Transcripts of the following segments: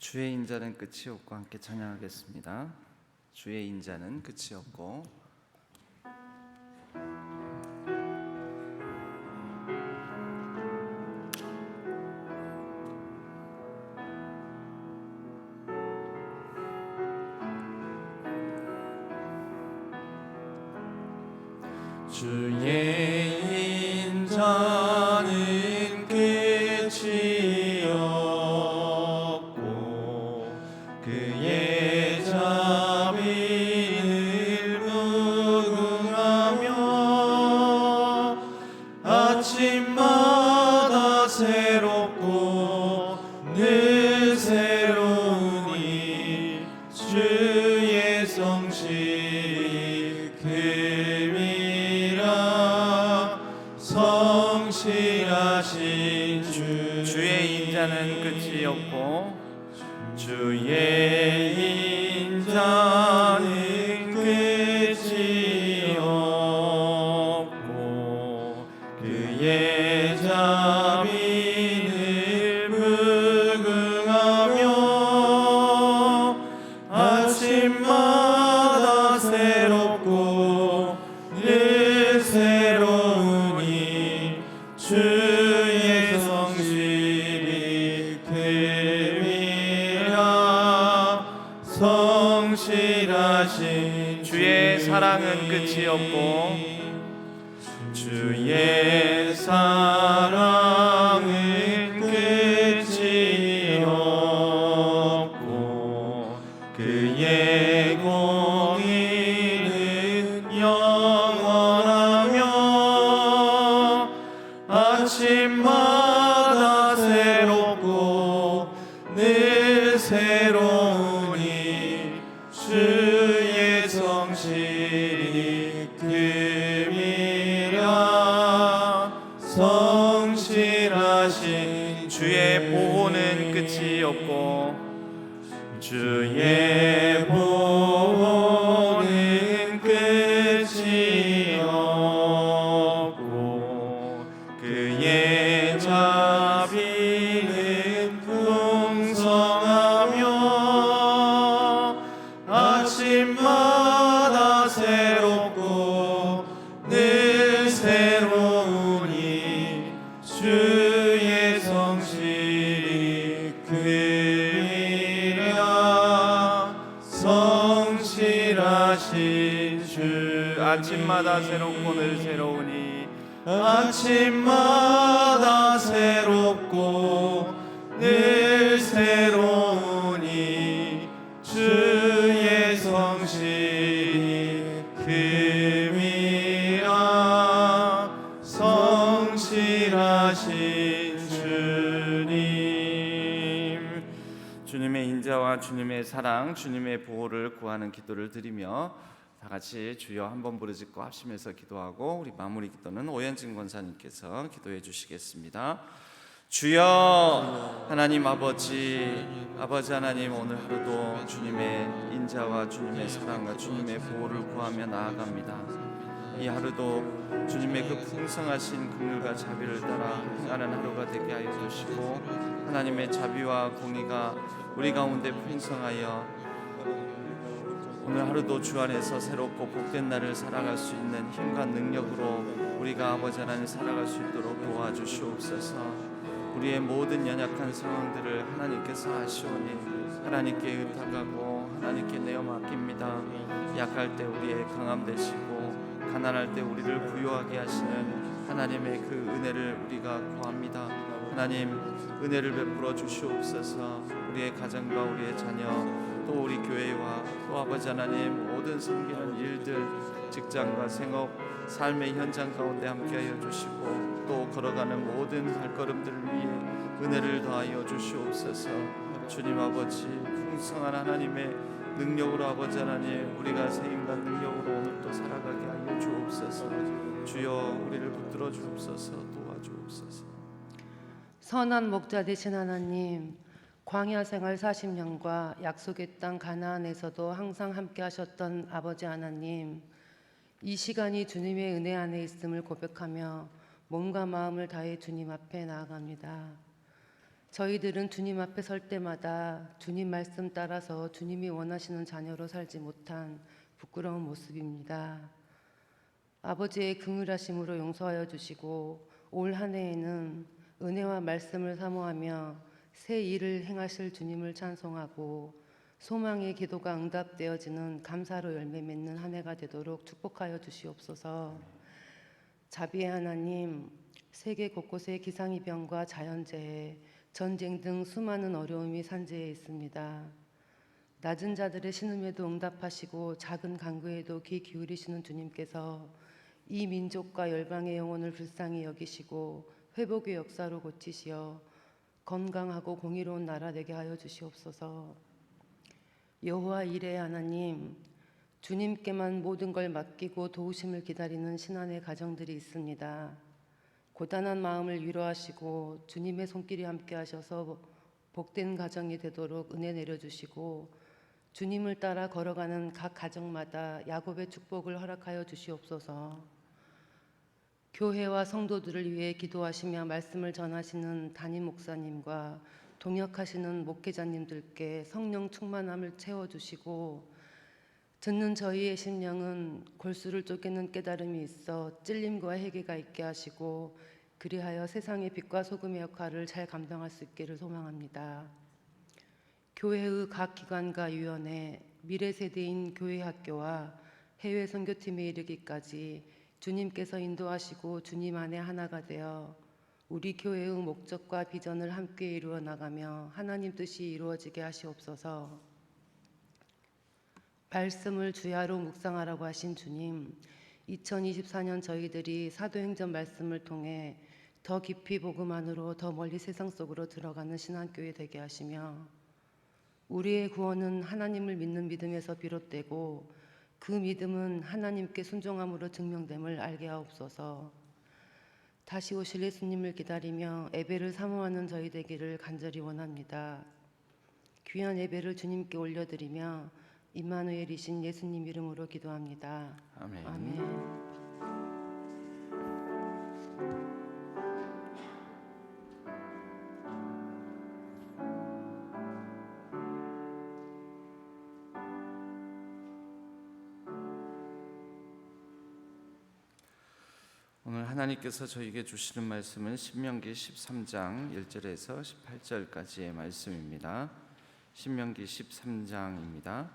주의 인자는 끝이 없고 함께 찬양하겠습니다. 주의 인자는 끝이 없고. 주의 인자는 끝이 없고 그의 자비를 무궁하며 아침마다 새롭고 늘 새로우니 주의 성실이 성실하신 주의 인자는 끝이 없고 주의 인자는 끝이 없고 그의 자비를 무궁하며 아침마다 새롭고 늘 새로우니 주의 성실이 큼이라 성실하신 주의 사랑은 끝이 없고 주의 사랑은 끝이 없고 그의 공의는 영원하며 아침마다 새롭고 늘 새로우니 주의 성실이 큼이라 성실하신 주의 보호는 끝이 없고 주의 보호는 끝이 없고 그의 자비는 풍성하며 아침마다 새롭고 늘 새로우니 주의 성실이 큼이라 성실하신 주 아침마다 새롭고 늘 새로우니 아침마다 새롭고 늘 새로우니 주의 성실이 큼이라 성실하신 주님. 주님의 인자와 주님의 사랑, 주님의 보호를 구하는 기도를 드리며 다 같이 주여 한번 부르짖고 합심해서 기도하고 우리 마무리 기도는 오현진 권사님께서 기도해 주시겠습니다. 주여 하나님 아버지 하나님, 오늘 하루도 주님의 인자와 주님의 사랑과 주님의 보호를 구하며 나아갑니다. 이 하루도 주님의 그 풍성하신 긍휼과 자비를 따라 행하는 하루가 되게 하여 주시고 하나님의 자비와 공의가 우리 가운데 풍성하여 오늘 하루도 주 안에서 새롭고 복된 날을 살아갈 수 있는 힘과 능력으로 우리가 아버지 하나님 살아갈 수 있도록 도와주시옵소서. 우리의 모든 연약한 상황들을 하나님께서 아시오니 하나님께 의탁하고 하나님께 내어 맡깁니다. 약할 때 우리의 강함 되시고 가난할 때 우리를 부유하게 하시는 하나님의 그 은혜를 우리가 구합니다. 하나님 은혜를 베풀어 주시옵소서. 우리의 가정과 우리의 자녀 또 우리 교회와 또 아버지 하나님 모든 섬기는 일들, 직장과 생업, 삶의 현장 가운데 함께하여 주시고 또 걸어가는 모든 발걸음들을 위해 은혜를 더하여 주시옵소서. 주님 아버지 풍성한 하나님의 능력으로 아버지 하나님 우리가 세임과 능력으로 오늘도 살아가게 하여 주옵소서. 주여 우리를 붙들어 주옵소서. 도와주옵소서. 선한 목자 되신 하나님, 광야 생활 40년과 약속의 땅 가나안에서도 항상 함께 하셨던 아버지 하나님, 이 시간이 주님의 은혜 안에 있음을 고백하며 몸과 마음을 다해 주님 앞에 나아갑니다. 저희들은 주님 앞에 설 때마다 주님 말씀 따라서 주님이 원하시는 자녀로 살지 못한 부끄러운 모습입니다. 아버지의 긍휼하심으로 용서하여 주시고 올 한 해에는 은혜와 말씀을 사모하며 새 일을 행하실 주님을 찬송하고 소망의 기도가 응답되어지는 감사로 열매 맺는 한 해가 되도록 축복하여 주시옵소서. 자비의 하나님, 세계 곳곳에 기상이병과 자연재해, 전쟁 등 수많은 어려움이 산재해 있습니다. 낮은 자들의 신음에도 응답하시고 작은 간구에도 귀 기울이시는 주님께서 이 민족과 열방의 영혼을 불쌍히 여기시고 회복의 역사로 고치시어 건강하고 공의로운 나라 되게 하여 주시옵소서. 여호와 이레의 하나님, 주님께만 모든 걸 맡기고 도우심을 기다리는 신안의 가정들이 있습니다. 고단한 마음을 위로하시고 주님의 손길이 함께 하셔서 복된 가정이 되도록 은혜 내려주시고 주님을 따라 걸어가는 각 가정마다 야곱의 축복을 허락하여 주시옵소서. 교회와 성도들을 위해 기도하시며 말씀을 전하시는 담임 목사님과 동역하시는 목회자님들께 성령 충만함을 채워주시고 듣는 저희의 심령은 골수를 쪼개는 깨달음이 있어 찔림과 회개가 있게 하시고 그리하여 세상의 빛과 소금의 역할을 잘 감당할 수 있기를 소망합니다. 교회의 각 기관과 위원회, 미래 세대인 교회 학교와 해외 선교팀에 이르기까지 주님께서 인도하시고 주님 안에 하나가 되어 우리 교회의 목적과 비전을 함께 이루어 나가며 하나님 뜻이 이루어지게 하시옵소서. 말씀을 주야로 묵상하라고 하신 주님, 2024년 저희들이 사도행전 말씀을 통해 더 깊이 복음 안으로 더 멀리 세상 속으로 들어가는 신앙교회 되게 하시며 우리의 구원은 하나님을 믿는 믿음에서 비롯되고 그 믿음은 하나님께 순종함으로 증명됨을 알게 하옵소서. 다시 오실 예수님을 기다리며 예배를 사모하는 저희 되기를 간절히 원합니다. 귀한 예배를 주님께 올려드리며 임마누엘이신 예수님 이름으로 기도합니다. 아멘. 아멘. 오늘 하나님께서 저에게 주시는 말씀은 신명기 13장 1절에서 18절까지의 말씀입니다. 신명기 13장입니다.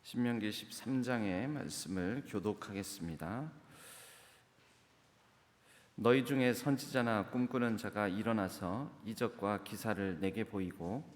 신명기 13장의 말씀을 교독하겠습니다. 너희 중에 선지자나 꿈꾸는 자가 일어나서 이적과 기사를 내게 보이고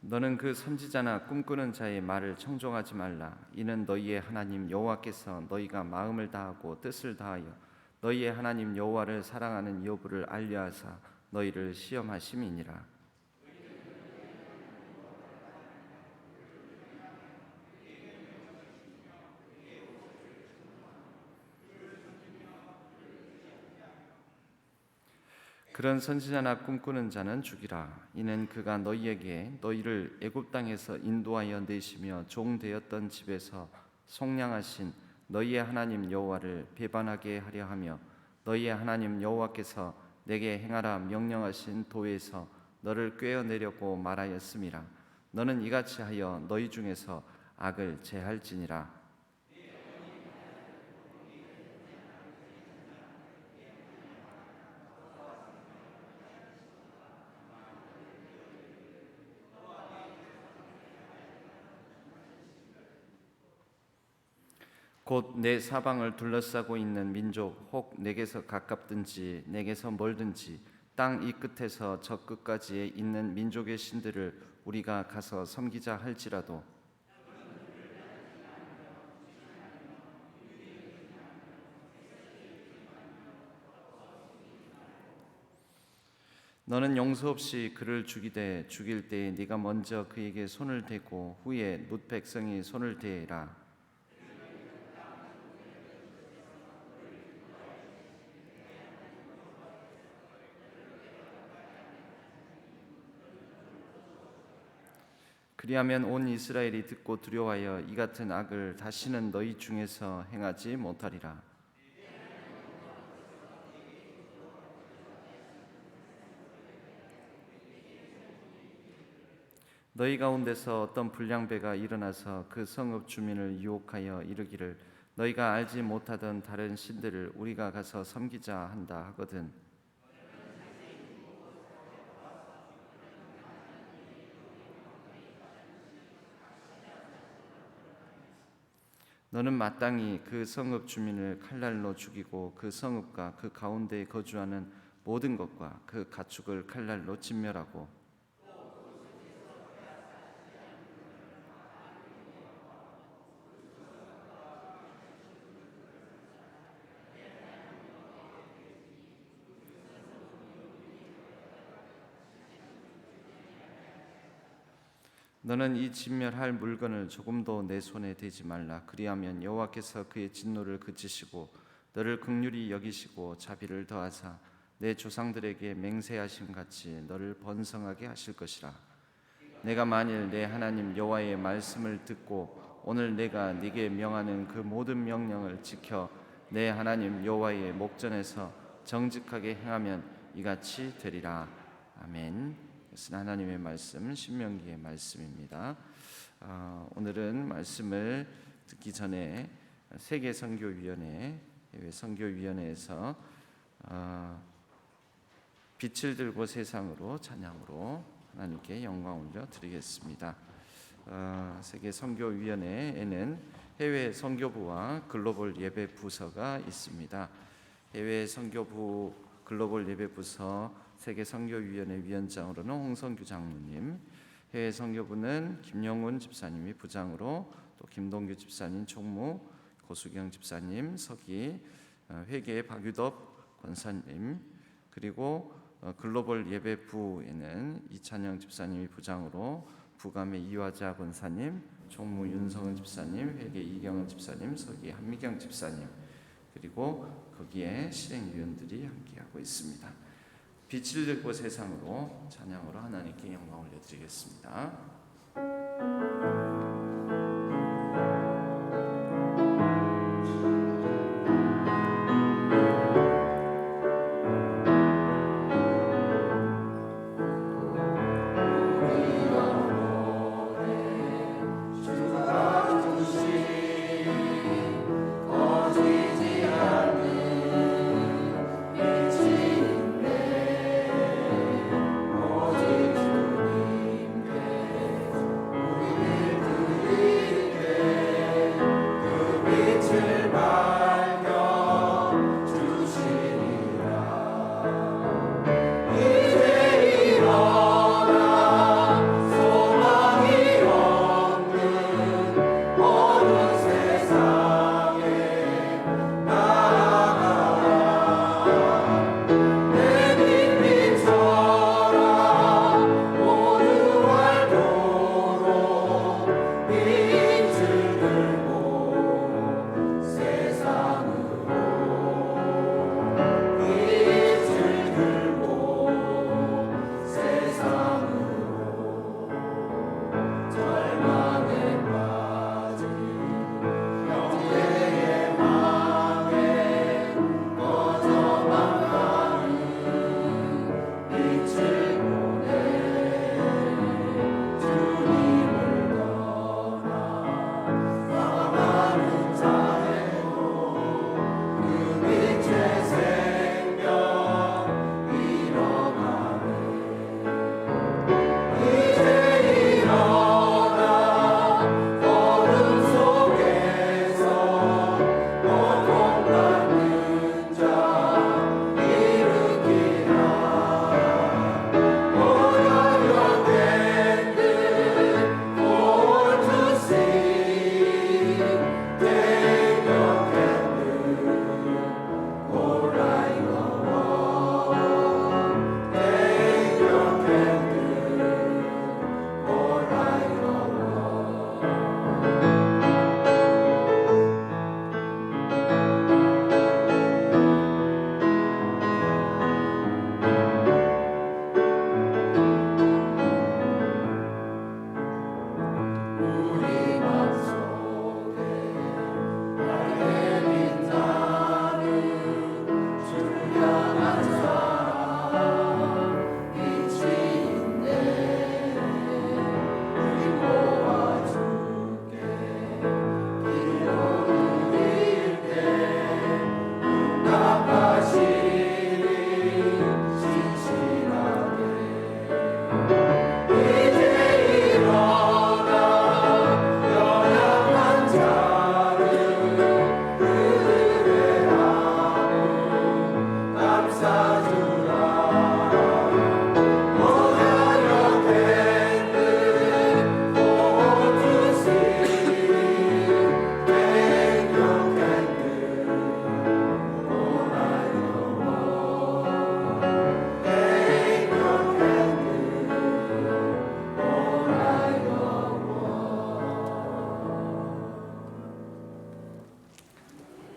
너는 그 선지자나 꿈꾸는 자의 말을 청종하지 말라. 이는 너희의 하나님 여호와께서 너희가 마음을 다하고 뜻을 다하여 너희의 하나님 여호와를 사랑하는 여부를 알려하사 너희를 시험하심이니라. 그런 선지자나 꿈꾸는 자는 죽이라. 이는 그가 너희에게 너희를 애굽 땅에서 인도하여 내시며 종 되었던 집에서 속량하신 너희의 하나님 여호와를 배반하게 하려 하며 너희의 하나님 여호와께서 내게 행하라 명령하신 도에서 너를 꿰어내려고 말하였음이라. 너는 이같이 하여 너희 중에서 악을 제할지니라. 곧 내 사방을 둘러싸고 있는 민족 혹 내게서 가깝든지 내게서 멀든지 땅 이 끝에서 저 끝까지에 있는 민족의 신들을 우리가 가서 섬기자 할지라도 너는 용서 없이 그를 죽이되 죽일 때에 네가 먼저 그에게 손을 대고 후에 뭇 백성이 손을 대라. 그리하면 온 이스라엘이 듣고 두려워하여 이 같은 악을 다시는 너희 중에서 행하지 못하리라. 너희 가운데서 어떤 불량배가 일어나서 그 성읍 주민을 유혹하여 이르기를 너희가 알지 못하던 다른 신들을 우리가 가서 섬기자 한다 하거든 너는 마땅히 그 성읍 주민을 칼날로 죽이고 그 성읍과 그 가운데에 거주하는 모든 것과 그 가축을 칼날로 진멸하고 너는 이 진멸할 물건을 조금도 내 손에 대지 말라. 그리하면 여호와께서 그의 진노를 그치시고 너를 긍휼히 여기시고 자비를 더하사 내 조상들에게 맹세하신 같이 너를 번성하게 하실 것이라. 내가 만일 내 하나님 여호와의 말씀을 듣고 오늘 내가 네게 명하는 그 모든 명령을 지켜 내 하나님 여호와의 목전에서 정직하게 행하면 이같이 되리라. 아멘. 이것은 하나님의 말씀 신명기의 말씀입니다. 오늘은 말씀을 듣기 전에 세계선교위원회 해외 선교위원회에서 빛을 들고 세상으로 찬양으로 하나님께 영광 올려 드리겠습니다. 세계선교위원회에는 해외 선교부와 글로벌 예배 부서가 있습니다. 해외 선교부 글로벌 예배 부서 세계선교위원회 위원장으로는 홍성규 장로님, 해외 선교부는 김영훈 집사님이 부장으로 또 김동규 집사님 총무, 고수경 집사님 서기, 회계 박유덕 권사님, 그리고 글로벌 예배부에는 이찬영 집사님이 부장으로 부감의 이화자 권사님, 총무 윤성은 집사님, 회계 이경은 집사님, 서기 한미경 집사님, 그리고 거기에 실행위원들이 함께하고 있습니다. 빛을 들고 세상으로 찬양으로 하나님께 영광 올려드리겠습니다.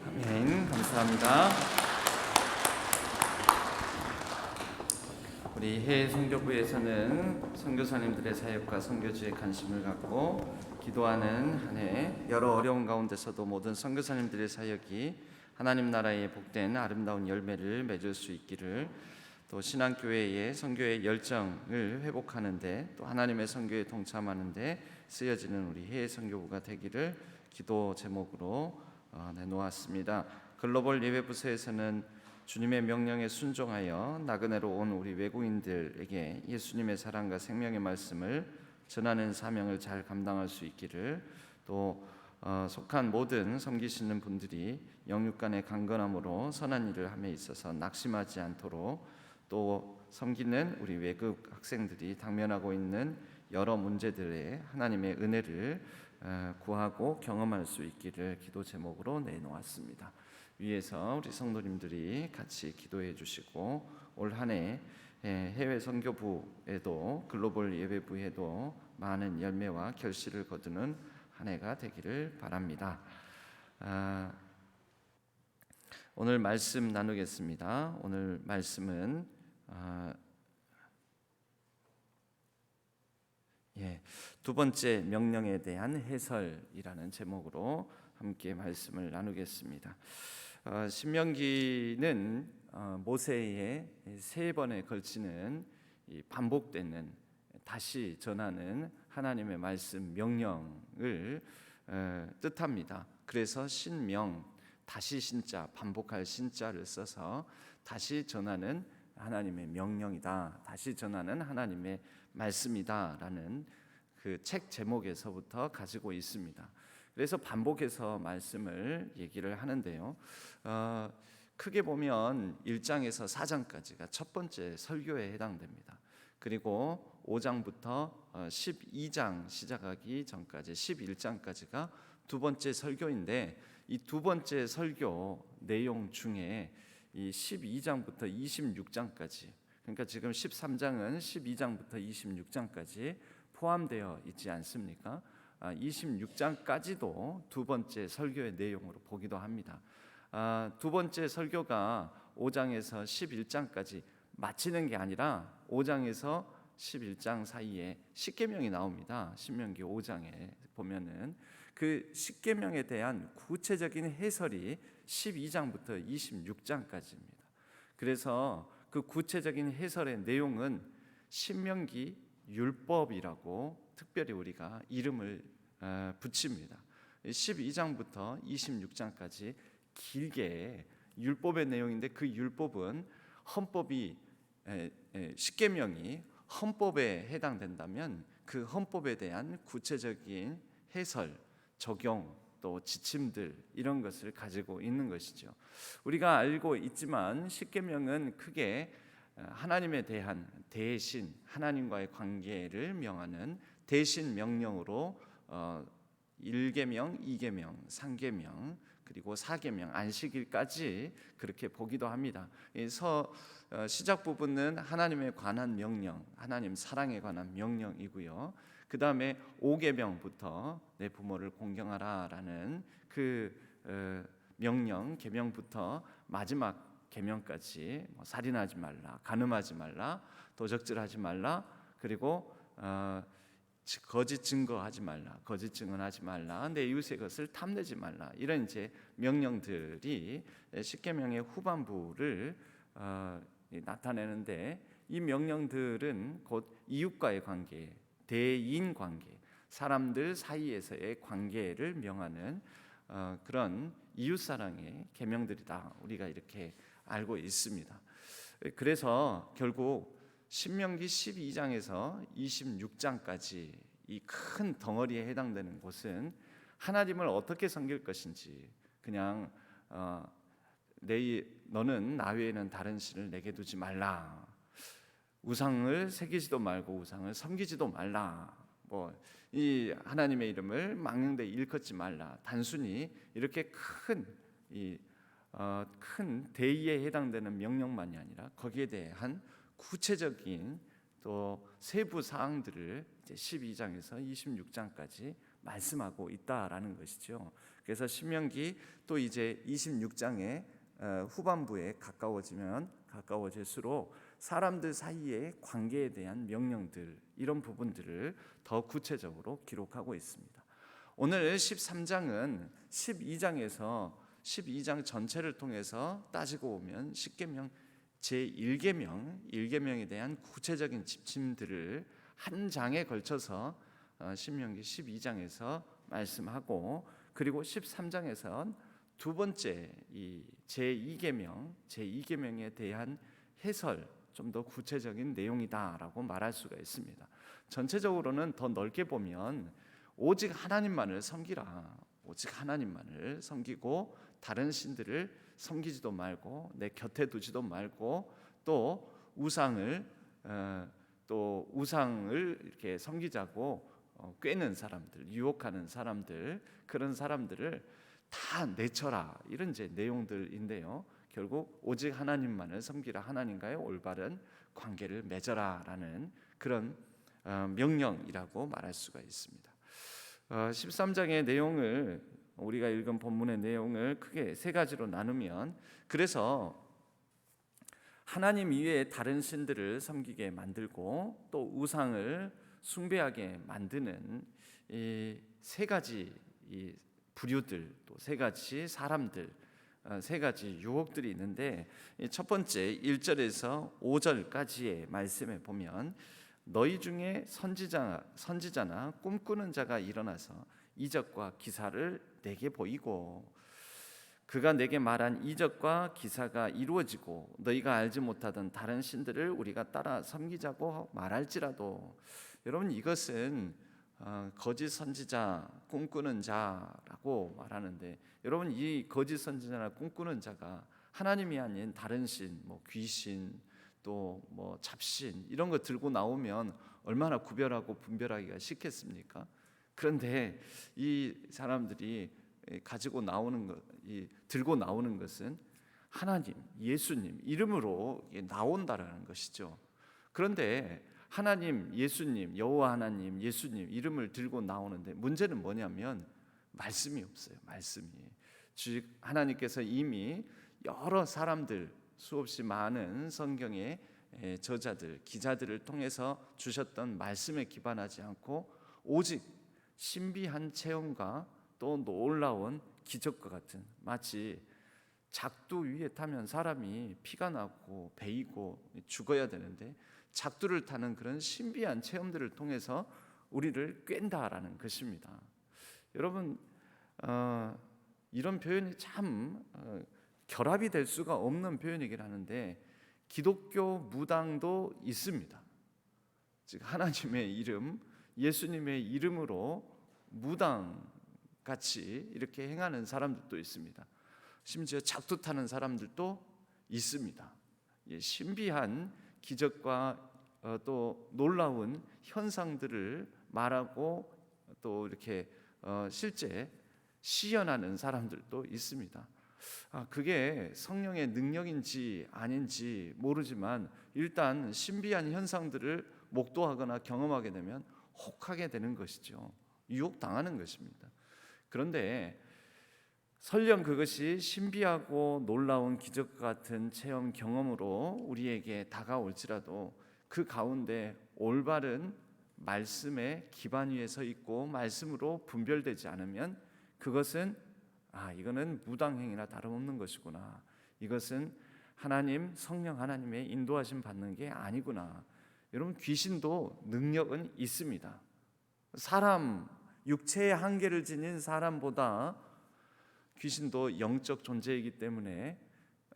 아멘. 감사합니다. 우리 해외 선교부에서는 선교사님들의 사역과 선교지에 관심을 갖고 기도하는 한 해, 여러 어려운 가운데서도 모든 선교사님들의 사역이 하나님 나라의 복된 아름다운 열매를 맺을 수 있기를, 또 신앙교회의 선교의 열정을 회복하는데, 또 하나님의 선교에 동참하는데 쓰여지는 우리 해외 선교부가 되기를 기도 제목으로 내놓았습니다. 글로벌 예배부서에서는 주님의 명령에 순종하여 나그네로 온 우리 외국인들에게 예수님의 사랑과 생명의 말씀을 전하는 사명을 잘 감당할 수 있기를, 또 속한 모든 섬기시는 분들이 영육 간의 강건함으로 선한 일을 함에 있어서 낙심하지 않도록, 또 섬기는 우리 외국 학생들이 당면하고 있는 여러 문제들에 하나님의 은혜를 구하고 경험할 수 있기를 기도 제목으로 내놓았습니다. 위에서 우리 성도님들이 같이 기도해 주시고, 올 한 해 해외 선교부에도 글로벌 예배부에도 많은 열매와 결실을 거두는 한 해가 되기를 바랍니다. 오늘 말씀 나누겠습니다. 오늘 말씀은 두 번째 명령에 대한 해설이라는 제목으로 함께 말씀을 나누겠습니다. 신명기는 모세의 세 번에 걸치는 반복되는, 다시 전하는 하나님의 말씀 명령을 뜻합니다. 그래서 신명, 다시 신자, 반복할 신자를 써서 다시 전하는 하나님의 명령이다, 다시 전하는 하나님의 말씀이다라는 그 책 제목에서부터 가지고 있습니다. 그래서 반복해서 말씀을 얘기를 하는데요. 크게 보면 1장에서 4장까지가 첫 번째 설교에 해당됩니다. 그리고 5장부터 12장 시작하기 전까지 11장까지가 두 번째 설교인데, 이 두 번째 설교 내용 중에 이 12장부터 26장까지, 그러니까 지금 13장은 12장부터 26장까지 포함되어 있지 않습니까? 26장까지도 두 번째 설교의 내용으로 보기도 합니다. 두 번째 설교가 5장에서 11장까지 마치는 게 아니라 5장에서 11장 사이에 십계명이 나옵니다. 신명기 5장에 보면은 그 십계명에 대한 구체적인 해설이 12장부터 26장까지입니다. 그래서 그 구체적인 해설의 내용은 신명기 율법이라고 특별히 우리가 이름을 붙입니다. 12장부터 26장까지 길게 율법의 내용인데, 그 율법은 헌법이 십계명이 헌법에 해당된다면 그 헌법에 대한 구체적인 해설, 적용, 또 지침들, 이런 것을 가지고 있는 것이죠. 우리가 알고 있지만 십계명은 크게 하나님에 대한 대신, 하나님과의 관계를 명하는 대신 명령으로 1계명, 2계명, 3계명, 그리고 4계명, 안식일까지 그렇게 보기도 합니다. 시작 부분은 하나님에 관한 명령, 하나님 사랑에 관한 명령이고요. 그 다음에 5계명부터 내 부모를 공경하라라는 그 명령, 계명부터 마지막 계명까지, 살인하지 말라, 간음하지 말라, 도적질하지 말라, 그리고 거짓 증거하지 말라, 거짓 증언하지 말라, 내 이웃의 것을 탐내지 말라, 이런 이제 명령들이 십계명의 후반부를 나타내는데, 이 명령들은 곧 이웃과의 관계, 대인 관계, 사람들 사이에서의 관계를 명하는 그런 이웃사랑의 계명들이다, 우리가 이렇게 알고 있습니다. 그래서 결국 신명기 12장에서 26장까지 이 큰 덩어리에 해당되는 곳은 하나님을 어떻게 섬길 것인지, 그냥 내 너는 나 외에는 다른 신을 내게 두지 말라. 우상을 새기지도 말고 우상을 섬기지도 말라. 이 하나님의 이름을 망령되이 일컫지 말라. 단순히 이렇게 큰 대의에 해당되는 명령만이 아니라 거기에 대한 구체적인 또 세부 사항들을 이제 12장에서 26장까지 말씀하고 있다라는 것이죠. 그래서 신명기 또 이제 26장의 후반부에 가까워지면 가까워질수록 사람들 사이의 관계에 대한 명령들, 이런 부분들을 더 구체적으로 기록하고 있습니다. 오늘 13장은 12장 전체를 통해서 따지고 보면 십계명 제1계명에 대한 구체적인 지침들을 한 장에 걸쳐서 신명기 12장에서 말씀하고, 그리고 13장에선 두 번째 이 제2계명에 대한 해설, 좀 더 구체적인 내용이다라고 말할 수가 있습니다. 전체적으로는 더 넓게 보면 오직 하나님만을 섬기라, 오직 하나님만을 섬기고 다른 신들을 섬기지도 말고 내 곁에 두지도 말고 또 우상을 이렇게 섬기자고 꾀는 사람들, 유혹하는 사람들, 그런 사람들을 다 내쳐라, 이런 이제 내용들인데요. 결국 오직 하나님만을 섬기라, 하나님과의 올바른 관계를 맺어라라는 그런 명령이라고 말할 수가 있습니다. 13장의 내용을, 우리가 읽은 본문의 내용을 크게 세 가지로 나누면, 그래서 하나님 이외에 다른 신들을 섬기게 만들고 또 우상을 숭배하게 만드는 이 세 가지 이 부류들, 또 세 가지 사람들, 세 가지 유혹들이 있는데, 첫 번째 1절에서 5절까지의 말씀에 보면 너희 중에 선지자나 꿈꾸는 자가 일어나서 이적과 기사를 내게 보이고 그가 내게 말한 이적과 기사가 이루어지고 너희가 알지 못하던 다른 신들을 우리가 따라 섬기자고 말할지라도. 여러분, 이것은 거짓 선지자, 꿈꾸는 자라고 말하는데, 여러분, 이 거짓 선지자나 꿈꾸는 자가 하나님이 아닌 다른 신, 귀신, 또 잡신, 이런 거 들고 나오면 얼마나 구별하고 분별하기가 쉽겠습니까? 그런데 이 사람들이 가지고 나오는 것, 들고 나오는 것은 하나님, 예수님 이름으로 나온다라는 것이죠. 그런데 하나님, 예수님, 여호와 하나님, 예수님 이름을 들고 나오는데 문제는 뭐냐면 말씀이 없어요. 말씀이. 즉 하나님께서 이미 여러 사람들, 수없이 많은 성경의 저자들, 기자들을 통해서 주셨던 말씀에 기반하지 않고 오직 신비한 체험과 또 놀라운 기적과 같은, 마치 작두 위에 타면 사람이 피가 나고 베이고 죽어야 되는데 작두를 타는 그런 신비한 체험들을 통해서 우리를 꿰다라는 것입니다. 여러분, 이런 표현이 참 결합이 될 수가 없는 표현이긴 하는데 기독교 무당도 있습니다. 즉 하나님의 이름, 예수님의 이름으로 무당같이 이렇게 행하는 사람들도 있습니다. 심지어 작두 타는 사람들도 있습니다. 신비한 기적과 또 놀라운 현상들을 말하고 또 이렇게 실제 시연하는 사람들도 있습니다. 그게 성령의 능력인지 아닌지 모르지만 일단 신비한 현상들을 목도하거나 경험하게 되면 혹하게 되는 것이죠. 유혹당하는 것입니다. 그런데 설령 그것이 신비하고 놀라운 기적 같은 체험 경험으로 우리에게 다가올지라도 그 가운데 올바른 말씀의 기반 위에 서 있고 말씀으로 분별되지 않으면 그것은 이거는 무당행위나 다름없는 것이구나, 이것은 하나님, 성령 하나님의 인도하심 받는 게 아니구나. 여러분, 귀신도 능력은 있습니다. 사람, 육체의 한계를 지닌 사람보다 귀신도 영적 존재이기 때문에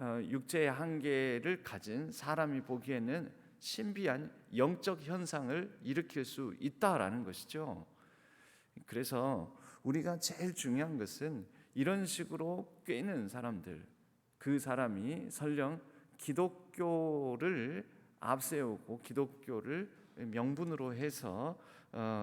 육체의 한계를 가진 사람이 보기에는 신비한 영적 현상을 일으킬 수 있다라는 것이죠. 그래서 우리가 제일 중요한 것은 이런 식으로 꿰는 사람들, 그 사람이 설령 기독교를 앞세우고 기독교를 명분으로 해서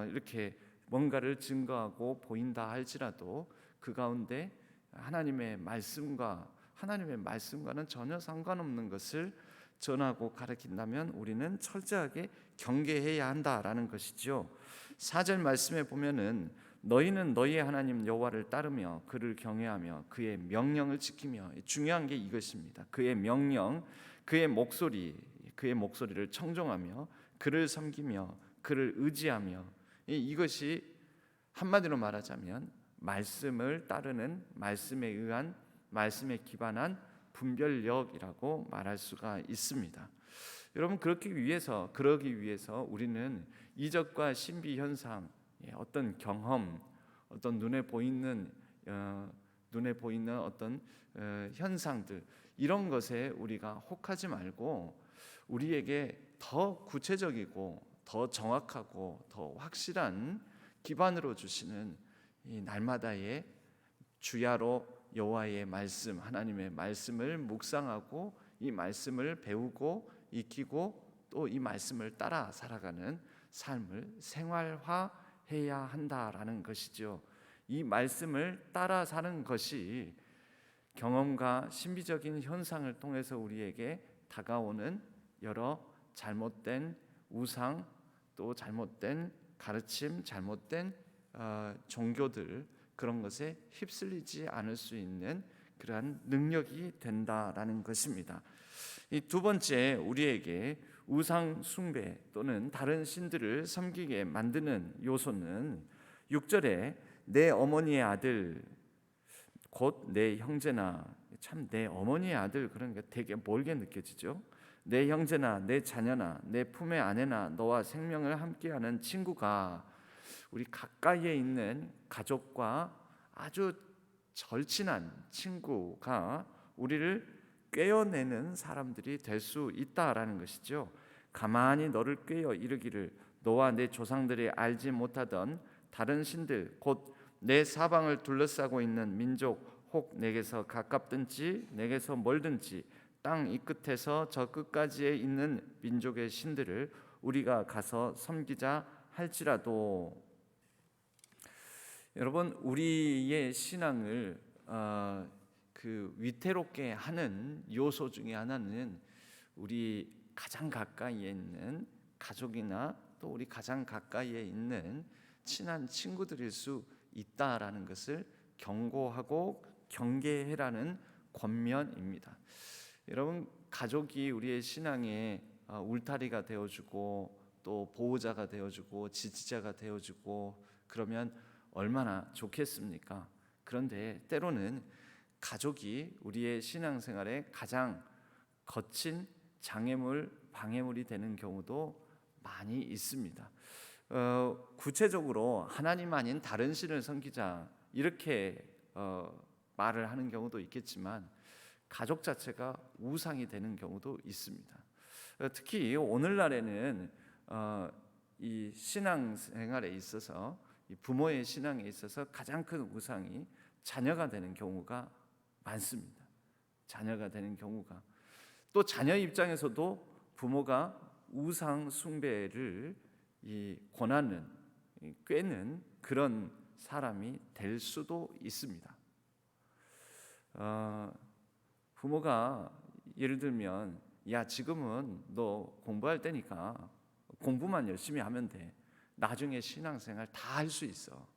이렇게 뭔가를 증거하고 보인다 할지라도 그 가운데 하나님의 말씀과는 전혀 상관없는 것을 전하고 가르친다면 우리는 철저하게 경계해야 한다라는 것이죠. 4절 말씀에 보면은 너희는 너희의 하나님 여호와를 따르며 그를 경외하며 그의 명령을 지키며, 중요한 게 이것입니다. 그의 명령, 그의 목소리를 청종하며 그를 섬기며 그를 의지하며, 이것이 한마디로 말하자면 말씀을 따르는, 말씀에 의한, 말씀에 기반한 분별력이라고 말할 수가 있습니다. 여러분, 그러기 위해서 우리는 이적과 신비 현상, 어떤 경험, 어떤 눈에 보이는 어떤 현상들, 이런 것에 우리가 혹하지 말고 우리에게 더 구체적이고 더 정확하고 더 확실한 기반으로 주시는 이 날마다의 주야로 여호와의 말씀, 하나님의 말씀을 묵상하고 이 말씀을 배우고 익히고 또 이 말씀을 따라 살아가는 삶을 생활화해야 한다라는 것이죠. 이 말씀을 따라 사는 것이 경험과 신비적인 현상을 통해서 우리에게 다가오는 여러 잘못된 우상, 또 잘못된 가르침, 잘못된 종교들, 그런 것에 휩쓸리지 않을 수 있는 그러한 능력이 된다라는 것입니다. 이 두 번째, 우리에게 우상 숭배 또는 다른 신들을 섬기게 만드는 요소는 6절에 내 어머니의 아들 곧 내 형제나, 참 내 어머니의 아들, 그런 게 되게 멀게 느껴지죠. 내 형제나 내 자녀나 내 품의 아내나 너와 생명을 함께하는 친구가, 우리 가까이에 있는 가족과 아주 절친한 친구가 우리를 꿰어내는 사람들이 될 수 있다라는 것이죠. 가만히 너를 꿰어 이르기를 너와 내 조상들이 알지 못하던 다른 신들 곧 내 사방을 둘러싸고 있는 민족 혹 내게서 가깝든지 내게서 멀든지 땅 이 끝에서 저 끝까지에 있는 민족의 신들을 우리가 가서 섬기자 할지라도. 여러분, 우리의 신앙을 그 위태롭게 하는 요소 중에 하나는 우리 가장 가까이에 있는 가족이나 또 우리 가장 가까이에 있는 친한 친구들일 수 있다라는 것을 경고하고 경계해라는 권면입니다. 여러분, 가족이 우리의 신앙의 울타리가 되어주고 또 보호자가 되어주고 지지자가 되어주고 그러면 얼마나 좋겠습니까? 그런데 때로는 가족이 우리의 신앙생활에 가장 거친 장애물, 방해물이 되는 경우도 많이 있습니다. 구체적으로 하나님 아닌 다른 신을 섬기자 이렇게 말을 하는 경우도 있겠지만 가족 자체가 우상이 되는 경우도 있습니다. 특히 오늘날에는 이 신앙생활에 있어서, 이 부모의 신앙에 있어서 가장 큰 우상이 자녀가 되는 경우가 많습니다. 자녀가 되는 경우가, 또 자녀 입장에서도 부모가 우상 숭배를 권하는, 꿰는 그런 사람이 될 수도 있습니다. 부모가 예를 들면 야, 지금은 너 공부할 때니까 공부만 열심히 하면 돼. 나중에 신앙생활 다 할 수 있어.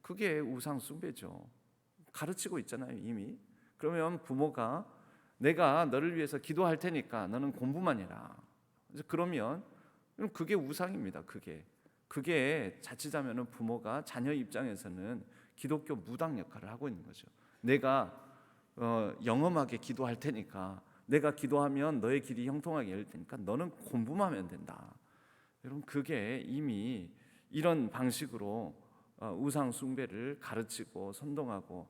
그게 우상 숭배죠. 가르치고 있잖아요, 이미. 그러면 부모가 내가 너를 위해서 기도할 테니까 너는 공부만 해라. 그러면 그게 우상입니다. 그게 자칫하면 부모가 자녀 입장에서는 기독교 무당 역할을 하고 있는 거죠. 내가 영험하게 기도할 테니까, 내가 기도하면 너의 길이 형통하게 열릴 테니까 너는 공부만 하면 된다. 여러분, 그게 이미 이런 방식으로 우상 숭배를 가르치고 선동하고,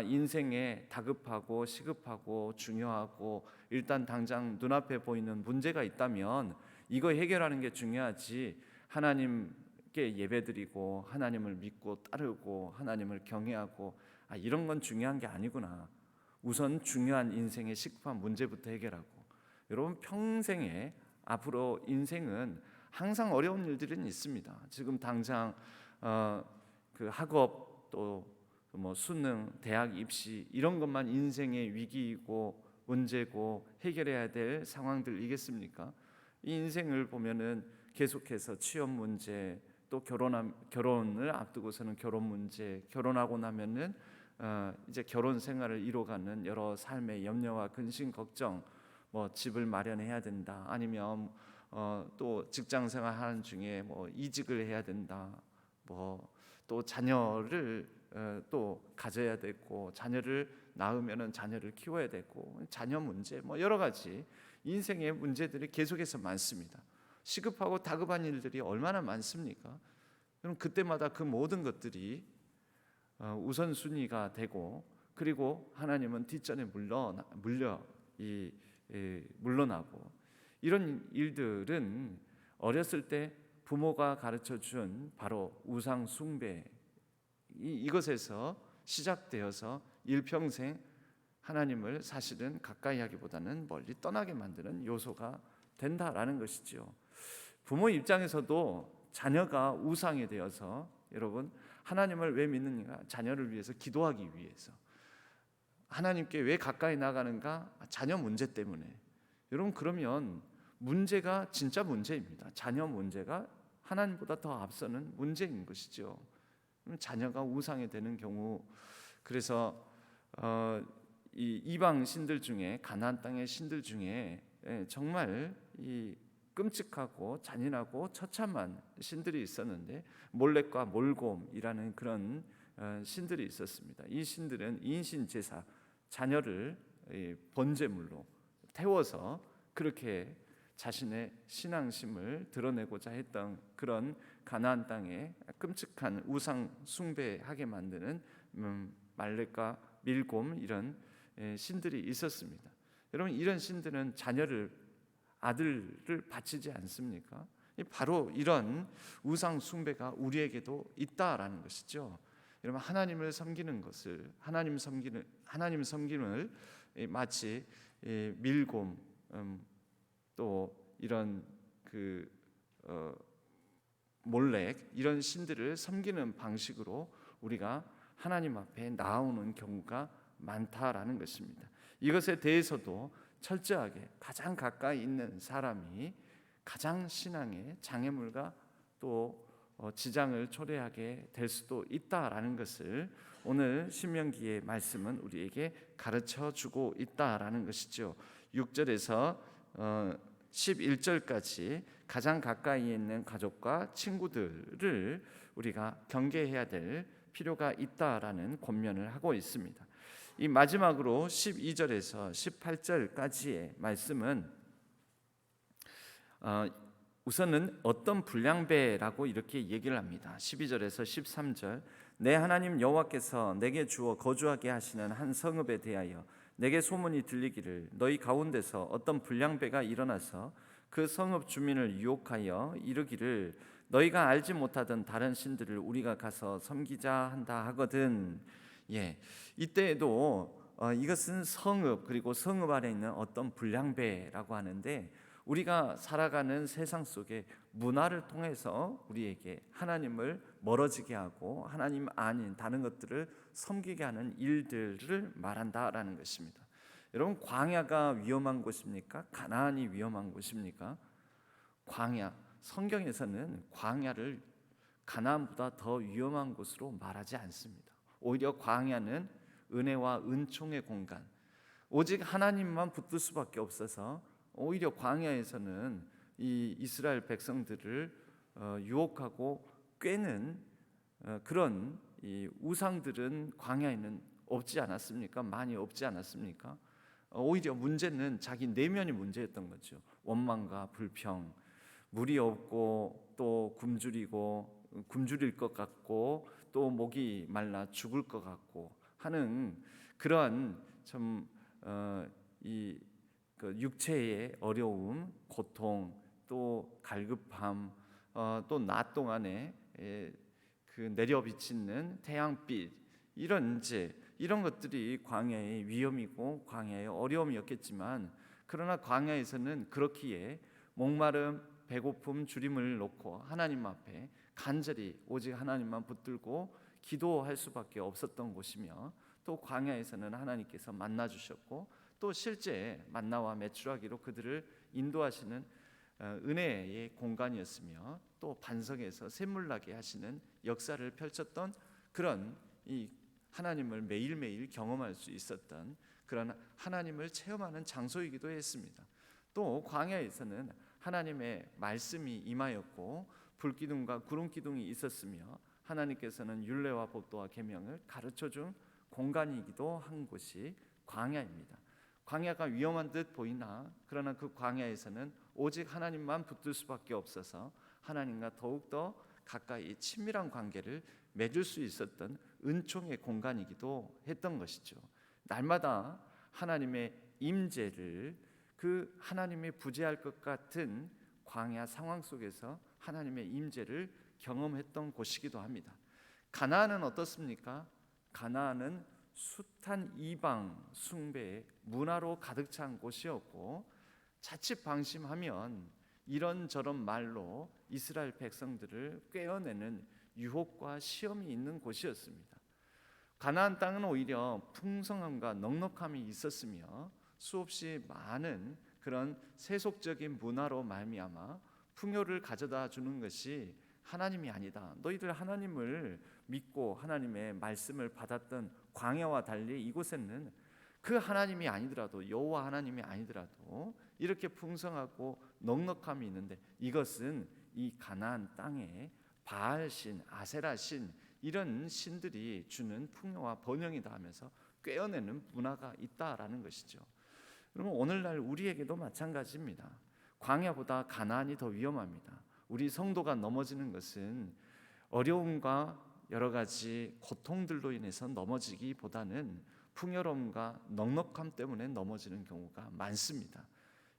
인생에 다급하고 시급하고 중요하고 일단 당장 눈앞에 보이는 문제가 있다면 이거 해결하는 게 중요하지, 하나님께 예배드리고 하나님을 믿고 따르고 하나님을 경외하고 이런 건 중요한 게 아니구나. 우선 중요한 인생의 시급한 문제부터 해결하고, 여러분 평생에 앞으로 인생은 항상 어려운 일들은 있습니다. 지금 당장 그 학업 또 뭐 수능, 대학 입시 이런 것만 인생의 위기이고 문제고 해결해야 될 상황들이겠습니까? 이 인생을 보면은 계속해서 취업 문제, 또 결혼을 앞두고서는 결혼 문제, 결혼하고 나면은 이제 결혼 생활을 이뤄가는 여러 삶의 염려와 근심 걱정, 뭐 집을 마련해야 된다, 아니면 또 직장 생활하는 중에 뭐 이직을 해야 된다, 뭐 또 자녀를 또 가져야 되고, 자녀를 낳으면은 자녀를 키워야 되고, 자녀 문제, 뭐 여러 가지 인생의 문제들이 계속해서 많습니다. 시급하고 다급한 일들이 얼마나 많습니까? 그럼 그때마다 그 모든 것들이 우선순위가 되고, 그리고 하나님은 뒷전에 물러나고, 이런 일들은 어렸을 때 부모가 가르쳐 준 바로 우상 숭배, 이것에서 시작되어서 일평생 하나님을 사실은 가까이 하기보다는 멀리 떠나게 만드는 요소가 된다라는 것이죠. 부모 입장에서도 자녀가 우상이 되어서, 여러분 하나님을 왜 믿느냐? 자녀를 위해서 기도하기 위해서. 하나님께 왜 가까이 나가는가? 자녀 문제 때문에. 여러분 그러면 문제가 진짜 문제입니다. 자녀 문제가 하나님보다 더 앞서는 문제인 것이죠. 자녀가 우상이 되는 경우, 그래서 이 이방 신들 중에, 가나안 땅의 신들 중에 정말 이 끔찍하고 잔인하고 처참한 신들이 있었는데, 몰렉과 몰곰이라는 그런 신들이 있었습니다. 이 신들은 인신 제사, 자녀를 번제물로 태워서 그렇게 자신의 신앙심을 드러내고자 했던 그런 가나안 땅에 끔찍한 우상 숭배하게 만드는 말렉과 밀곰, 이런 신들이 있었습니다. 여러분 이런 신들은 아들을 바치지 않습니까? 바로 이런 우상 숭배가 우리에게도 있다라는 것이죠. 여러분 하나님을 섬기는 것을, 하나님 섬김을 마치 밀곰, 또 이런 몰렉, 이런 신들을 섬기는 방식으로 우리가 하나님 앞에 나오는 경우가 많다라는 것입니다. 이것에 대해서도 철저하게 가장 가까이 있는 사람이 가장 신앙의 장애물과 또 지장을 초래하게 될 수도 있다라는 것을 오늘 신명기의 말씀은 우리에게 가르쳐 주고 있다라는 것이죠. 6절에서 11절까지 가장 가까이 있는 가족과 친구들을 우리가 경계해야 될 필요가 있다라는 권면을 하고 있습니다. 이 마지막으로 12절에서 18절까지의 말씀은 우선은 어떤 불량배라고 이렇게 얘기를 합니다. 12절에서 13절, 내 하나님 여호와께서 내게 주어 거주하게 하시는 한 성읍에 대하여 내게 소문이 들리기를, 너희 가운데서 어떤 불량배가 일어나서 그 성읍 주민을 유혹하여 이르기를, 너희가 알지 못하던 다른 신들을 우리가 가서 섬기자 한다 하거든. 이때에도 이것은 성읍, 그리고 성읍 안에 있는 어떤 불량배라고 하는데, 우리가 살아가는 세상 속에 문화를 통해서 우리에게 하나님을 멀어지게 하고 하나님 아닌 다른 것들을 섬기게 하는 일들을 말한다라는 것입니다. 여러분 광야가 위험한 곳입니까? 가나안이 위험한 곳입니까? 광야, 성경에서는 광야를 가나안보다 더 위험한 곳으로 말하지 않습니다. 오히려 광야는 은혜와 은총의 공간, 오직 하나님만 붙들 수밖에 없어서 오히려 광야에서는 이 이스라엘 백성들을 유혹하고 꿰는 그런 이 우상들은 광야에는 없지 않았습니까? 많이 없지 않았습니까? 오히려 문제는 자기 내면이 문제였던 거죠. 원망과 불평, 물이 없고 또 굶주릴 것 같고 또 목이 말라 죽을 것 같고 하는 그러한 그 육체의 어려움, 고통, 또 갈급함, 또 낮 동안에 그 내려비치는 태양빛, 이런 이제 이런 것들이 광야의 위험이고 광야의 어려움이었겠지만, 그러나 광야에서는 그렇기에 목마름, 배고픔, 주림을 놓고 하나님 앞에 간절히 오직 하나님만 붙들고 기도할 수밖에 없었던 곳이며, 또 광야에서는 하나님께서 만나 주셨고 또 실제 만나와 메추라기로 그들을 인도하시는 은혜의 공간이었으며, 또 반석에서 샘물 나게 하시는 역사를 펼쳤던 그런 이 하나님을 매일매일 경험할 수 있었던 그런 하나님을 체험하는 장소이기도 했습니다. 또 광야에서는 하나님의 말씀이 임하였고 불기둥과 구름기둥이 있었으며, 하나님께서는 율례와 법도와 계명을 가르쳐준 공간이기도 한 곳이 광야입니다. 광야가 위험한 듯 보이나, 그러나 그 광야에서는 오직 하나님만 붙들 수밖에 없어서 하나님과 더욱더 가까이 친밀한 관계를 맺을 수 있었던 은총의 공간이기도 했던 것이죠. 날마다 하나님의 임재를, 그 하나님이 부재할 것 같은 광야 상황 속에서 하나님의 임재를 경험했던 곳이기도 합니다. 가나안은 어떻습니까? 가나안은 숱한 이방 숭배의 문화로 가득 찬 곳이었고, 자칫 방심하면 이런저런 말로 이스라엘 백성들을 꿰어내는 유혹과 시험이 있는 곳이었습니다. 가나안 땅은 오히려 풍성함과 넉넉함이 있었으며 수없이 많은 그런 세속적인 문화로 말미암아 풍요를 가져다 주는 것이 하나님이 아니다, 너희들 하나님을 믿고 하나님의 말씀을 받았던 광야와 달리 이곳에는 그 하나님이 아니더라도, 여호와 하나님이 아니더라도 이렇게 풍성하고 넉넉함이 있는데, 이것은 이 가나안 땅에 바알신, 아세라신 이런 신들이 주는 풍요와 번영이다 하면서 꿰어내는 문화가 있다라는 것이죠. 그러면 오늘날 우리에게도 마찬가지입니다. 광야보다 가나안이 더 위험합니다. 우리 성도가 넘어지는 것은 어려움과 여러 가지 고통들로 인해서 넘어지기보다는 풍요로움과 넉넉함 때문에 넘어지는 경우가 많습니다.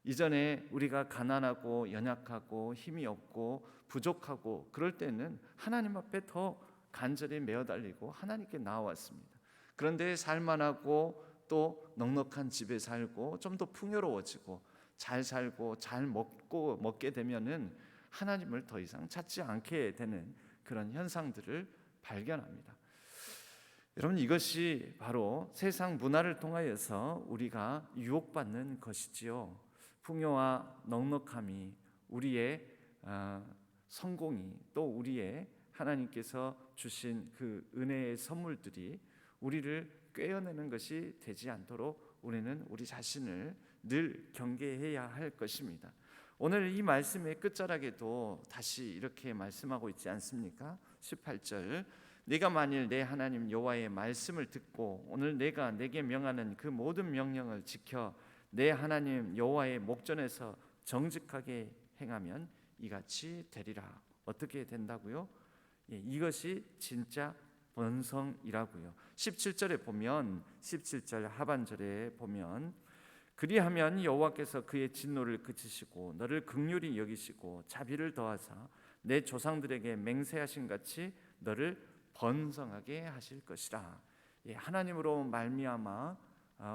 이전에 우리가 가난하고 연약하고 힘이 없고 부족하고 그럴 때는 하나님 앞에 더 간절히 매어달리고 하나님께 나아왔습니다. 그런데 살만하고 또 넉넉한 집에 살고 좀 더 풍요로워지고 잘 살고 잘 먹게 되면은 하나님을 더 이상 찾지 않게 되는 그런 현상들을 발견합니다. 여러분, 이것이 바로 세상 문화를 통하여서 우리가 유혹받는 것이지요. 풍요와 넉넉함이, 우리의 성공이, 또 우리의 하나님께서 주신 그 은혜의 선물들이 우리를 꿰어내는 것이 되지 않도록 우리는 우리 자신을 늘 경계해야 할 것입니다. 오늘 이 말씀의 끝자락에도 다시 이렇게 말씀하고 있지 않습니까? 18절, 네가 만일 내 하나님 여호와의 말씀을 듣고 오늘 내가 내게 명하는 그 모든 명령을 지켜 내 하나님 여호와의 목전에서 정직하게 행하면 이같이 되리라. 어떻게 된다고요? 이것이 진짜 번성이라고요. 17절에 보면, 17절 하반절에 보면, 그리하면 여호와께서 그의 진노를 그치시고 너를 긍휼히 여기시고 자비를 더하사 내 조상들에게 맹세하신 같이 너를 번성하게 하실 것이라. 하나님으로 말미암아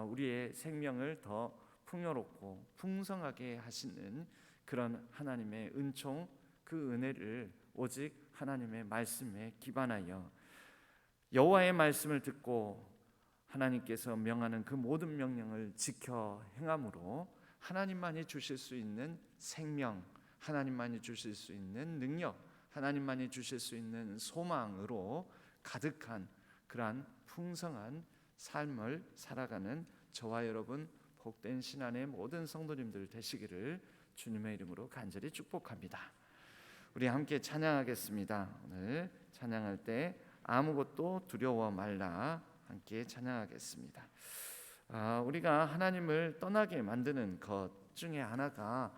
우리의 생명을 더 풍요롭고 풍성하게 하시는 그런 하나님의 은총, 그 은혜를 오직 하나님의 말씀에 기반하여 여호와의 말씀을 듣고 하나님께서 명하는 그 모든 명령을 지켜 행함으로 하나님만이 주실 수 있는 생명, 하나님만이 주실 수 있는 능력, 하나님만이 주실 수 있는 소망으로 가득한 그러한 풍성한 삶을 살아가는 저와 여러분 복된 신안의 모든 성도님들 되시기를 주님의 이름으로 간절히 축복합니다. 우리 함께 찬양하겠습니다. 오늘 찬양할 때 아무것도 두려워 말라 함께 찬양하겠습니다. 우리가 하나님을 떠나게 만드는 것 중에 하나가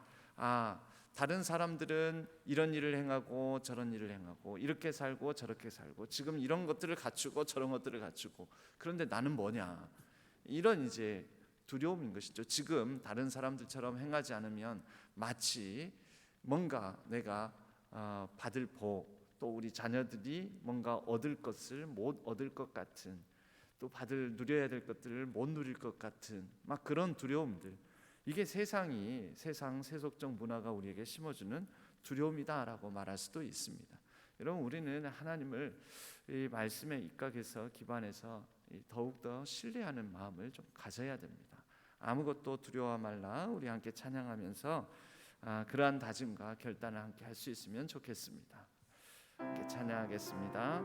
다른 사람들은 이런 일을 행하고 저런 일을 행하고 이렇게 살고 저렇게 살고 지금 이런 것들을 갖추고 저런 것들을 갖추고 그런데 나는 뭐냐, 이런 이제 두려움인 것이죠. 지금 다른 사람들처럼 행하지 않으면 마치 뭔가 내가 받을 복, 또 우리 자녀들이 뭔가 얻을 것을 못 얻을 것 같은, 또 누려야 될 것들을 못 누릴 것 같은 막 그런 두려움들, 이게 세상 세속적 문화가 우리에게 심어주는 두려움이다라고 말할 수도 있습니다. 여러분, 우리는 하나님을 이 말씀에 입각해서 기반해서 더욱더 신뢰하는 마음을 좀 가져야 됩니다. 아무것도 두려워 말라. 우리 함께 찬양하면서 그러한 다짐과 결단을 함께 할 수 있으면 좋겠습니다. 함께 찬양하겠습니다.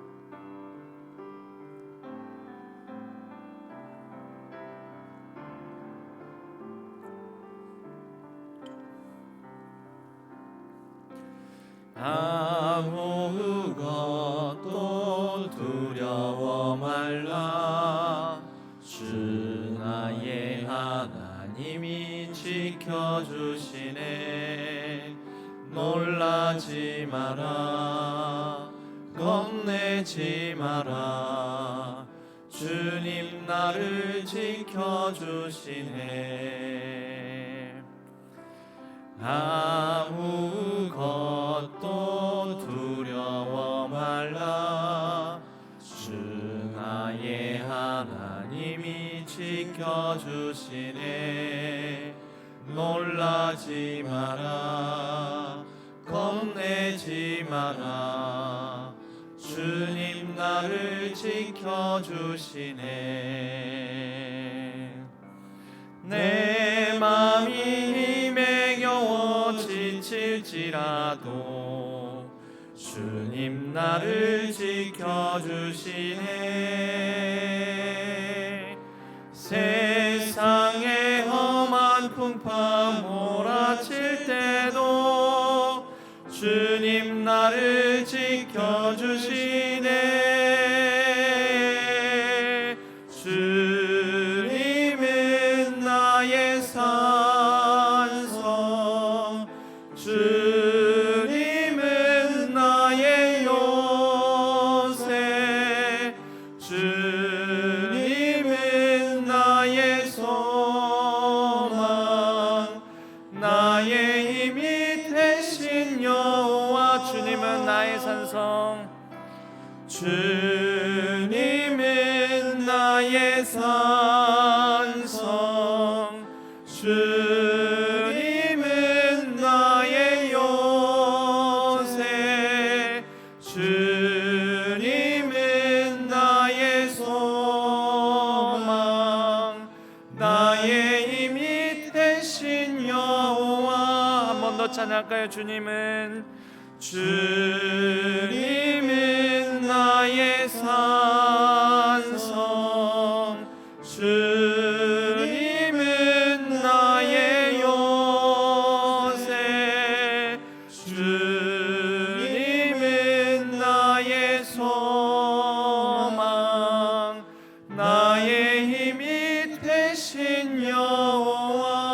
아무것도 두려워 말라. 주 나의 하나님이 지켜주시네. 놀라지 마라, 겁내지 마라. 주님 나를 지켜주시네. 아무것도 두려워 말라. 주 나의 하나님이 지켜주시네. 놀라지 마라, 겁내지 마라. 주님 나를 지켜주시네. 내 맘이 힘에 겨워 지칠지라도 주님 나를 지켜주시네. 세상의 험한 풍파 몰아칠 때도 주님 나를 지켜주시네. 주님은 나의 산성, 주님은 나의 요새, 주님은 나의 소망, 나의 힘이 되신 여호와. 주님은 나의 산성, 주님은 나의 산성, 주님은 나의 요새, 주님은 나의 소망, 나의 힘이 되신 여호와. 한 번 더 찬양할까요? 주님은 나의 산성, 주님은 나의 요새, 주님은 나의 소망, 나의 힘이 되신 여호와.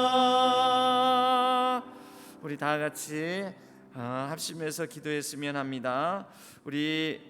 우리 다 같이 합심해서 기도했으면 합니다. 우리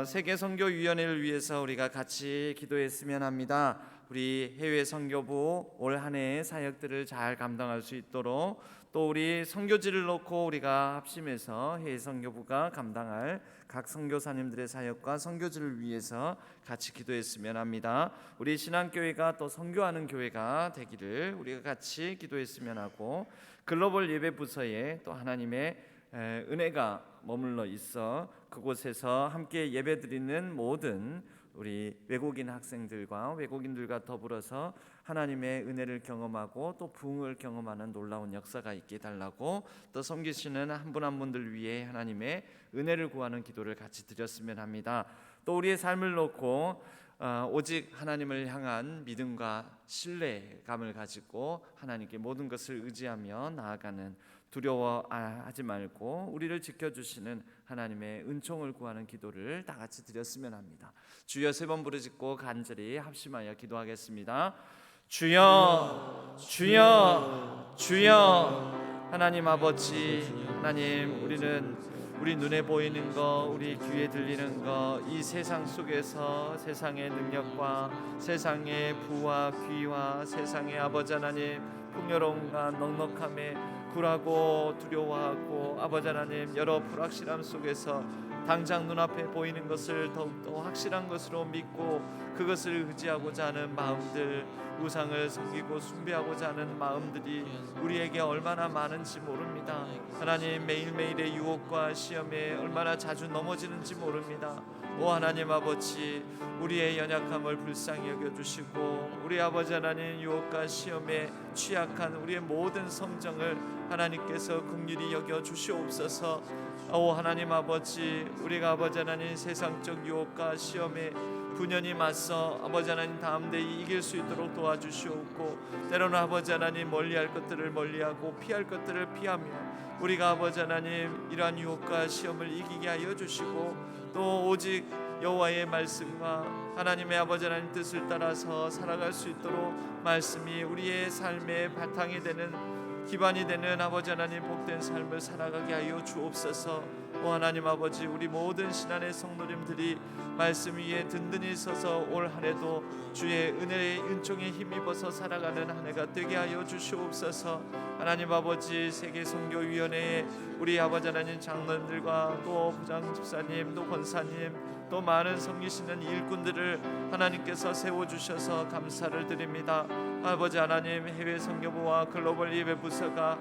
세계 선교위원회를 위해서 우리가 같이 기도했으면 합니다. 우리 해외 선교부 올 한 해의 사역들을 잘 감당할 수 있도록, 또 우리 선교지를 놓고 우리가 합심해서 해외 선교부가 감당할 각 선교사님들의 사역과 선교지를 위해서 같이 기도했으면 합니다. 우리 신앙교회가 또 선교하는 교회가 되기를 우리가 같이 기도했으면 하고, 글로벌 예배 부서에 또 하나님의 은혜가 머물러 있어 그곳에서 함께 예배드리는 모든 우리 외국인 학생들과 외국인들과 더불어서 하나님의 은혜를 경험하고 또 부흥을 경험하는 놀라운 역사가 있게 해달라고, 또 섬기시는 한 분 한 분들 위해 하나님의 은혜를 구하는 기도를 같이 드렸으면 합니다. 또 우리의 삶을 놓고 오직 하나님을 향한 믿음과 신뢰감을 가지고 하나님께 모든 것을 의지하며 나아가는, 두려워하지 말고 우리를 지켜주시는 하나님의 은총을 구하는 기도를 다 같이 드렸으면 합니다. 주여 세 번 부르짖고 간절히 합심하여 기도하겠습니다. 주여, 주여, 주여. 하나님 아버지, 하나님, 우리 눈에 보이는 거, 우리 귀에 들리는 거, 이 세상 속에서 세상의 능력과 세상의 부와 귀와 세상의 아버지 하나님 풍요로움과 넉넉함에 굴하고 두려워하고 아버지 하나님 여러 불확실함 속에서 당장 눈앞에 보이는 것을 더욱더 확실한 것으로 믿고 그것을 의지하고자 하는 마음들, 우상을 섬기고 숭배하고자 하는 마음들이 우리에게 얼마나 많은지 모릅니다. 하나님, 매일매일의 유혹과 시험에 얼마나 자주 넘어지는지 모릅니다. 오 하나님 아버지, 우리의 연약함을 불쌍히 여겨주시고 우리 아버지 하나님, 유혹과 시험에 취약한 우리의 모든 성정을 하나님께서 긍휼히 여겨주시옵소서. 오 하나님 아버지, 우리가 아버지 하나님 세상적 유혹과 시험에 분연히 맞서 아버지 하나님 담대히 이길 수 있도록 도와주시옵고, 때로는 아버지 하나님 멀리할 것들을 멀리하고 피할 것들을 피하며 우리가 아버지 하나님 이러한 유혹과 시험을 이기게 하여 주시고, 또 오직 여호와의 말씀과 하나님의 아버지 하나님 뜻을 따라서 살아갈 수 있도록 말씀이 우리의 삶의 바탕이 되는, 기반이 되는 아버지 하나님 복된 삶을 살아가게 하여 주옵소서. 오 하나님 아버지, 우리 모든 신앙의 성도님들이 말씀 위에 든든히 서서 올 한 해도 주의 은혜의 은총에 힘입어서 살아가는 한 해가 되게 하여 주시옵소서. 하나님 아버지, 세계선교위원회에 우리 아버지 하나님 장로님들과 또 부장 집사님, 또 권사님, 또 많은 섬기시는 일꾼들을 하나님께서 세워주셔서 감사를 드립니다. 아버지 하나님, 해외 선교부와 글로벌 예배 부서가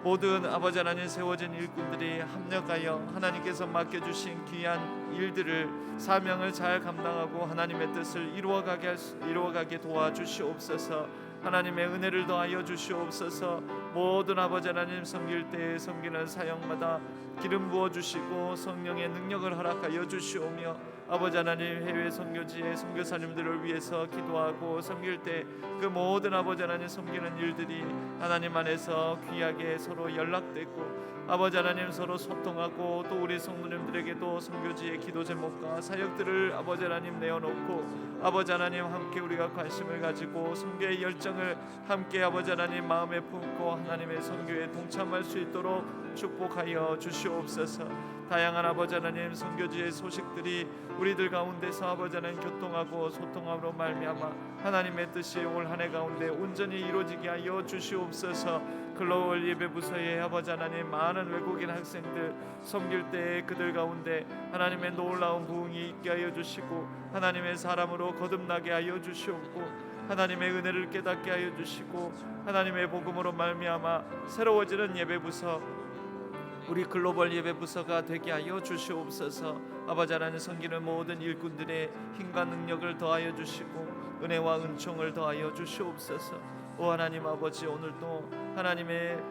모든 아버지 하나님 세워진 일꾼들이 합력하여 하나님께서 맡겨주신 귀한 일들을, 사명을 잘 감당하고 하나님의 뜻을 이루어가게 도와주시옵소서. 하나님의 은혜를 더하여 주시옵소서. 모든 아버지 하나님 섬길 때에 섬기는 사역마다 기름 부어주시고 성령의 능력을 허락하여 주시오며, 아버지 하나님 해외 선교지의 선교사님들을 위해서 기도하고 섬길 때 그 모든 아버지 하나님 섬기는 일들이 하나님 안에서 귀하게 서로 연락되고 아버지 하나님 서로 소통하고, 또 우리 성도님들에게도 선교지의 기도 제목과 사역들을 아버지 하나님 내어놓고 아버지 하나님 함께 우리가 관심을 가지고 선교의 열정을 함께 아버지 하나님 마음에 품고 하나님의 선교에 동참할 수 있도록 축복하여 주시옵소서. 다양한 아버지 하나님 선교지의 소식들이 우리들 가운데서 아버지 하나님 교통하고 소통함으로 말미암아 하나님의 뜻이 올 한 해 가운데 온전히 이루어지게 하여 주시옵소서. 글로벌 예배 부서의 아버지 하나님 많은 외국인 학생들 섬길 때에 그들 가운데 하나님의 놀라운 부흥이 있게 하여 주시고 하나님의 사람으로 거듭나게 하여 주시옵고, 하나님의 은혜를 깨닫게 하여 주시고 하나님의 복음으로 말미암아 새로워지는 예배 부서, 우리 글로벌 예배 부서가 되게 하여 주시옵소서. 아버지 하나님 섬기는 모든 일꾼들의 힘과 능력을 더하여 주시고 은혜와 은총을 더하여 주시옵소서. 오 하나님 아버지, 오늘도 하나님의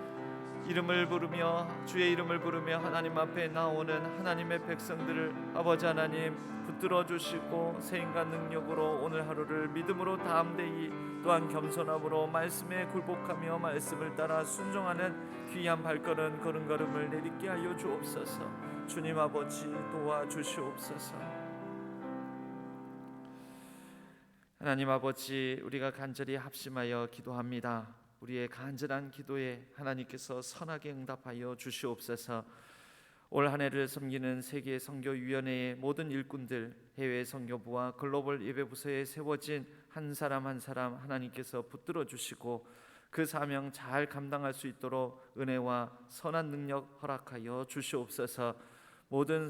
이름을 부르며 주의 이름을 부르며 하나님 앞에 나오는 하나님의 백성들을 아버지 하나님 붙들어 주시고 세임과 능력으로 오늘 하루를 믿음으로 담대히 또한 겸손함으로 말씀에 굴복하며 말씀을 따라 순종하는 귀한 발걸음 걸음걸음을 내딛게 하여 주옵소서. 주님 아버지 도와주시옵소서. 하나님 아버지, 우리가 간절히 합심하여 기도합니다. 우리의 간절한 기도에 하나님께서 선하게 응답하여 주시옵소서. 올 한 해를 섬기는 세계 선교위원회의 모든 일꾼들, 해외 선교부와 글로벌 예배부서에 세워진 한 사람 한 사람 하나님께서 붙들어 주시고 그 사명 잘 감당할 수 있도록 은혜와 선한 능력 허락하여 주시옵소서. 모든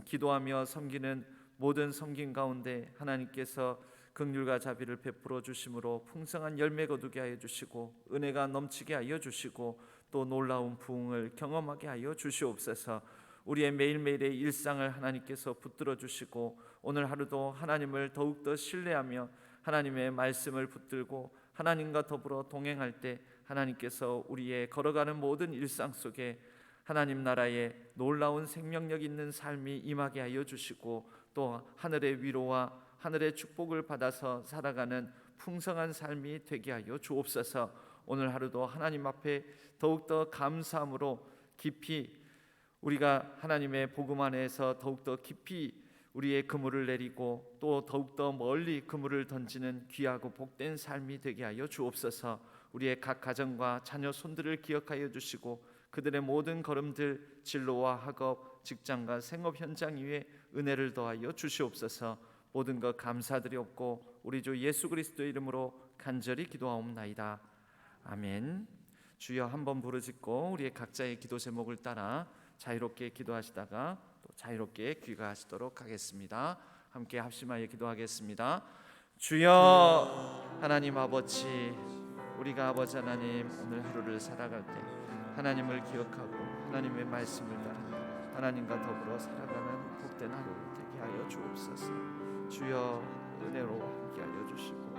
기도하며 섬기는 모든 섬김 가운데 하나님께서 긍휼과 자비를 베풀어 주심으로 풍성한 열매 거두게 하여 주시고 은혜가 넘치게 하여 주시고 또 놀라운 부흥을 경험하게 하여 주시옵소서. 우리의 매일매일의 일상을 하나님께서 붙들어 주시고 오늘 하루도 하나님을 더욱더 신뢰하며 하나님의 말씀을 붙들고 하나님과 더불어 동행할 때 하나님께서 우리의 걸어가는 모든 일상 속에 하나님 나라의 놀라운 생명력 있는 삶이 임하게 하여 주시고 또 하늘의 위로와 하늘의 축복을 받아서 살아가는 풍성한 삶이 되게 하여 주옵소서. 오늘 하루도 하나님 앞에 더욱더 감사함으로 깊이 우리가 하나님의 복음 안에서 더욱더 깊이 우리의 그물을 내리고 또 더욱더 멀리 그물을 던지는 귀하고 복된 삶이 되게 하여 주옵소서. 우리의 각 가정과 자녀 손들을 기억하여 주시고 그들의 모든 걸음들 진로와 학업, 직장과 생업 현장 위에 은혜를 더하여 주시옵소서. 모든 것 감사드리옵고 우리 주 예수 그리스도의 이름으로 간절히 기도하옵나이다. 아멘. 주여 한번 부르짖고 우리의 각자의 기도 제목을 따라 자유롭게 기도하시다가 또 자유롭게 귀가하시도록 하겠습니다. 함께 합심하여 기도하겠습니다. 주여 하나님 아버지, 우리가 아버지 하나님 오늘 하루를 살아갈 때 하나님을 기억하고 하나님의 말씀을 따라 하나님과 더불어 살아가는 복된 하루 되게 하여 주옵소서. 주여 은혜로 함께 하여 주시고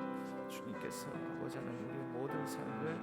주님께서 아버지 하나님 우리의 모든 삶을